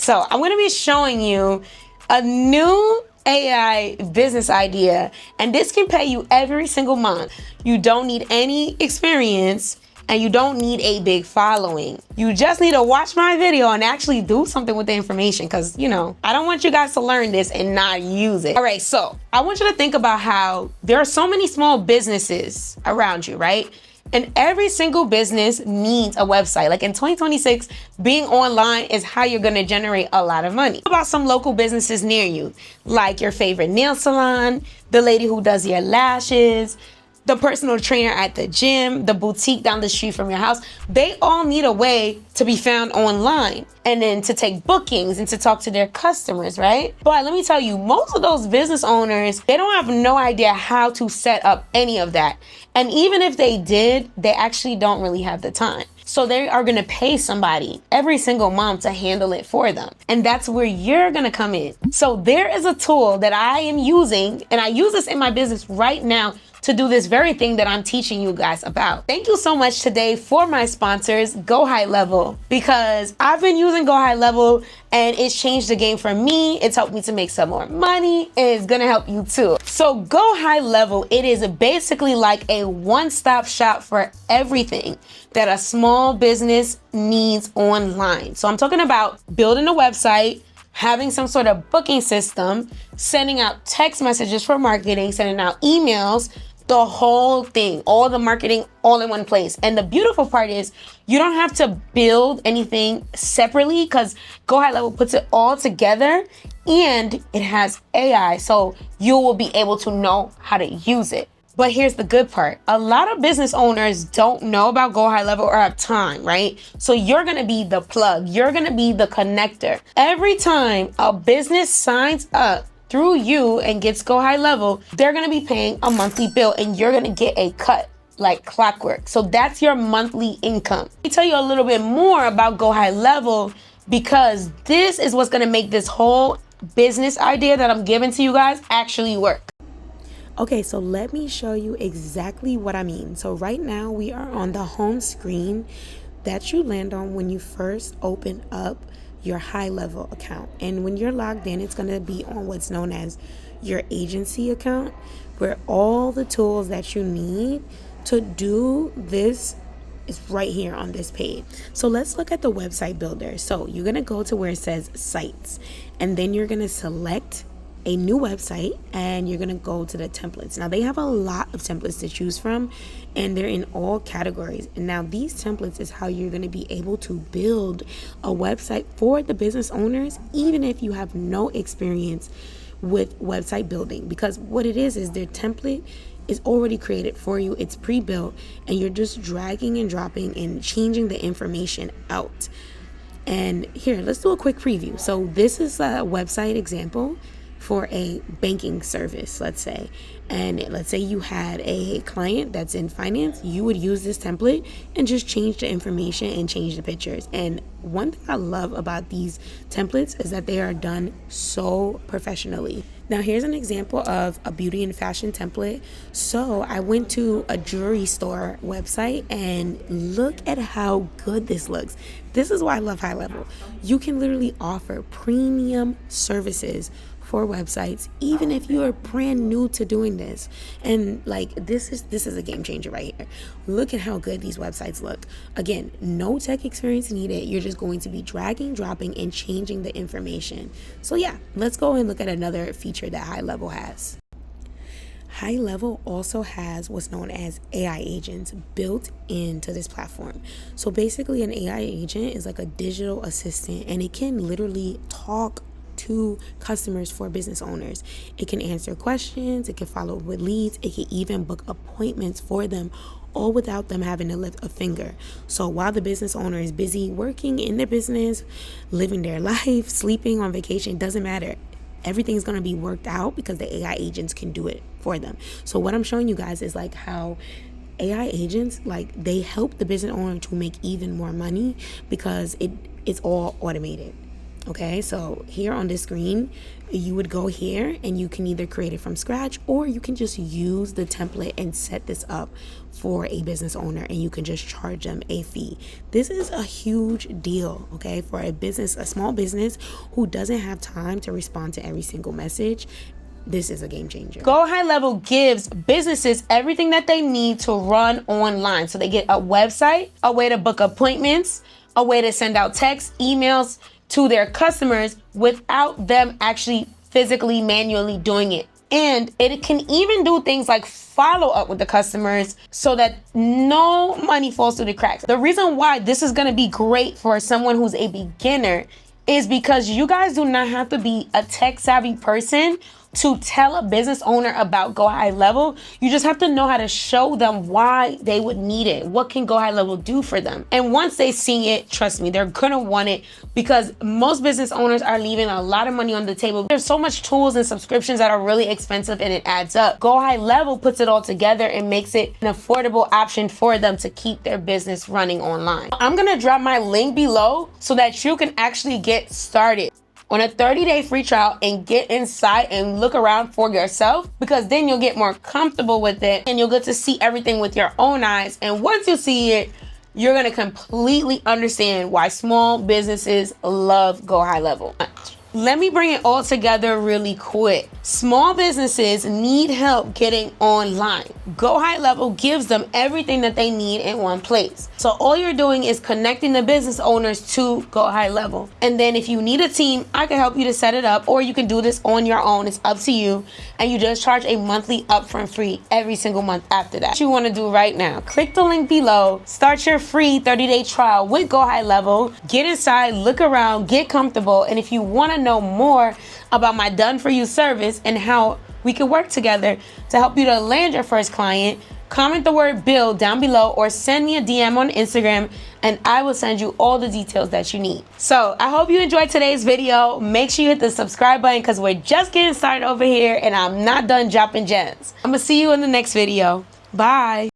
So I'm going to be showing you a new AI business idea, and this can pay you every single month. You don't need any experience and you don't need a big following. You just need to watch my video and actually do something with the information, because I don't want you guys to learn this and not use it. All right, so I want you to think about how there are so many small businesses around you, right? And every single business needs a website. Like in 2026, being online is how you're gonna generate a lot of money. What about some local businesses near you? Like your favorite nail salon, the lady who does your lashes, the personal trainer at the gym, the boutique down the street from your house. They all need a way to be found online and then to take bookings and to talk to their customers, right? But let me tell you, most of those business owners, they don't have no idea how to set up any of that. And even if they did, they actually don't really have the time. So they are gonna pay somebody every single month to handle it for them. And that's where you're gonna come in. So there is a tool that I am using, and I use this in my business right now to do this very thing that I'm teaching you guys about. Thank you so much today for my sponsors, Go High Level, because I've been using Go High Level and it's changed the game for me. It's helped me to make some more money, and it's gonna help you too. So Go High Level, it is basically like a one-stop shop for everything that a small business needs online. So I'm talking about building a website, having some sort of booking system, sending out text messages for marketing, sending out emails, the whole thing, all the marketing all in one place. And the beautiful part is you don't have to build anything separately, because Go High Level puts it all together, and it has AI, so you will be able to know how to use it. But here's the good part. A lot of business owners don't know about Go High Level or have time, right? So you're gonna be the plug. You're gonna be the connector. Every time a business signs up through you and gets Go High Level, they're gonna be paying a monthly bill, and you're gonna get a cut like clockwork. So that's your monthly income. Let me tell you a little bit more about Go High Level, because this is what's gonna make this whole business idea that I'm giving to you guys actually work. Okay, so let me show you exactly what I mean. So right now we are on the home screen that you land on when you first open up your High Level account. And when you're logged in, it's going to be on what's known as your agency account, where all the tools that you need to do this is right here on this page. So let's look at the website builder. So you're going to go to where it says sites, and then you're going to select a new website, and you're gonna go to the templates. Now they have a lot of templates to choose from, and they're in all categories. And now these templates is how you're gonna be able to build a website for the business owners, even if you have no experience with website building, because what it is their template is already created for you. It's pre-built, and you're just dragging and dropping and changing the information out. And here, let's do a quick preview. So this is a website example for a banking service, let's say. And let's say you had a client that's in finance, you would use this template and just change the information and change the pictures. And one thing I love about these templates is that they are done so professionally. Now here's an example of a beauty and fashion template. So I went to a jewelry store website, and look at how good this looks. This is why I love High Level. You can literally offer premium services for websites, even if you are brand new to doing this. And like this is a game changer right here. Look at how good these websites look. Again, no tech experience needed. You're just going to be dragging, dropping, and changing the information. So yeah, let's go and look at another feature that High Level has. High Level also has what's known as AI agents built into this platform. So basically an AI agent is like a digital assistant, and it can literally talk to customers for business owners. It can answer questions, it can follow up with leads, it can even book appointments for them, all without them having to lift a finger. So while the business owner is busy working in their business, living their life, sleeping on vacation, doesn't matter. Everything's going to be worked out because the AI agents can do it for them. So what I'm showing you guys is like how AI agents, like they help the business owner to make even more money because it's all automated. Okay, so here on this screen, you would go here and you can either create it from scratch, or you can just use the template and set this up for a business owner, and you can just charge them a fee. This is a huge deal, okay, for a small business who doesn't have time to respond to every single message. This is a game changer. Go High Level gives businesses everything that they need to run online. So they get a website, a way to book appointments, a way to send out texts, emails to their customers without them actually physically manually doing it. And it can even do things like follow up with the customers so that no money falls through the cracks. The reason why this is going to be great for someone who's a beginner is because you guys do not have to be a tech savvy person to tell a business owner about Go High Level. You just have to know how to show them why they would need it. What can Go High Level do for them? And once they see it, trust me, they're gonna want it, because most business owners are leaving a lot of money on the table. There's so much tools and subscriptions that are really expensive, and it adds up. Go High Level puts it all together and makes it an affordable option for them to keep their business running online. I'm gonna drop my link below so that you can actually get started on a 30-day free trial and get inside and look around for yourself, because then you'll get more comfortable with it and you'll get to see everything with your own eyes. And once you see it, you're gonna completely understand why small businesses love Go High Level. Let me bring it all together really quick. Small businesses need help getting online. Go High Level gives them everything that they need in one place. So all you're doing is connecting the business owners to Go High Level. And then if you need a team, I can help you to set it up, or you can do this on your own. It's up to you. And you just charge a monthly upfront fee every single month after that. What you want to do right now, click the link below, start your free 30-day trial with Go High Level, get inside, look around, get comfortable. And if you want to know more about my done for you service and how we can work together to help you to land your first client, comment the word build down below or send me a DM on Instagram and I will send you all the details that you need. So I hope you enjoyed today's video. Make sure you hit the subscribe button, because we're just getting started over here and I'm not done dropping gems. I'm gonna see you in the next video. Bye.